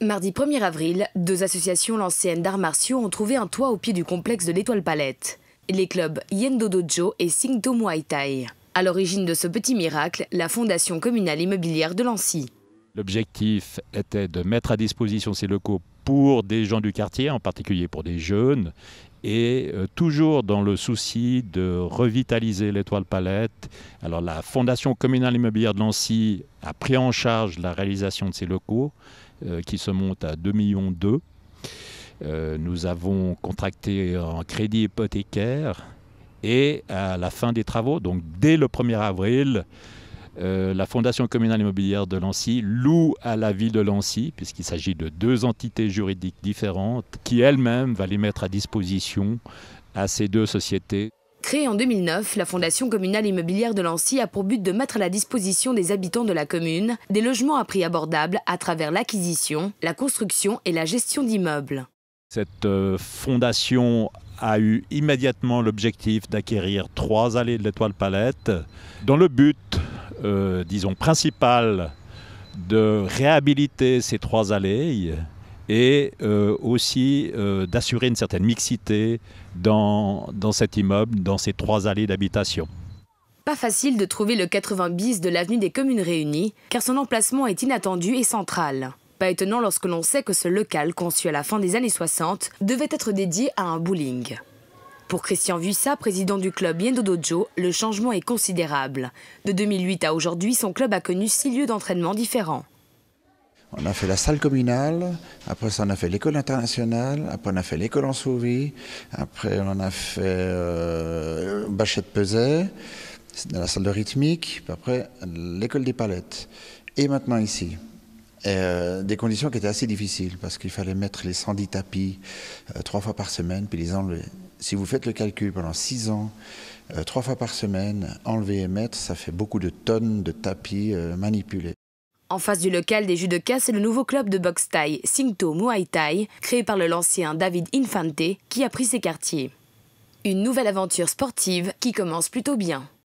Mardi 1er avril, 2 associations lancéennes d'arts martiaux ont trouvé un toit au pied du complexe de l'Étoile Palette. Les clubs Yendo Dojo et Singto Muay Thai. À l'origine de ce petit miracle, la Fondation communale immobilière de Lancy. L'objectif était de mettre à disposition ces locaux pour des gens du quartier, en particulier pour des jeunes, et toujours dans le souci de revitaliser l'Étoile Palette. Alors la Fondation communale immobilière de Lancy a pris en charge la réalisation de ces locaux, qui se montent à 2,2 millions. Nous avons contracté un crédit hypothécaire et à la fin des travaux, donc dès le 1er avril, la Fondation communale immobilière de Lancy loue à la ville de Lancy, puisqu'il s'agit de 2 entités juridiques différentes, qui elle-même va les mettre à disposition à ces 2 sociétés. Créée en 2009, la Fondation communale immobilière de Lancy a pour but de mettre à la disposition des habitants de la commune des logements à prix abordable à travers l'acquisition, la construction et la gestion d'immeubles. Cette fondation a eu immédiatement l'objectif d'acquérir 3 allées de l'Étoile Palette dans le but, principal de réhabiliter ces 3 allées et aussi d'assurer une certaine mixité dans cet immeuble, dans ces 3 allées d'habitation. Pas facile de trouver le 80 bis de l'avenue des Communes Réunies, car son emplacement est inattendu et central. Pas étonnant lorsque l'on sait que ce local, conçu à la fin des années 60, devait être dédié à un bowling. Pour Christian Vuissa, président du club Yendo Dojo, le changement est considérable. De 2008 à aujourd'hui, son club a connu 6 lieux d'entraînement différents. On a fait la salle communale, après ça on a fait l'école internationale, après on a fait l'école en Sauvie, après on a fait Bachette-Peset, dans la salle de rythmique, puis après l'école des palettes. Et maintenant ici. Des conditions qui étaient assez difficiles parce qu'il fallait mettre les 110 tapis 3 fois par semaine puis les enlever. Si vous faites le calcul pendant 6 ans, 3 fois par semaine, enlever et mettre, ça fait beaucoup de tonnes de tapis manipulés. En face du local des judokas, c'est le nouveau club de boxe thaï Singto Muay Thai, créé par le Lancien David Infante, qui a pris ses quartiers. Une nouvelle aventure sportive qui commence plutôt bien.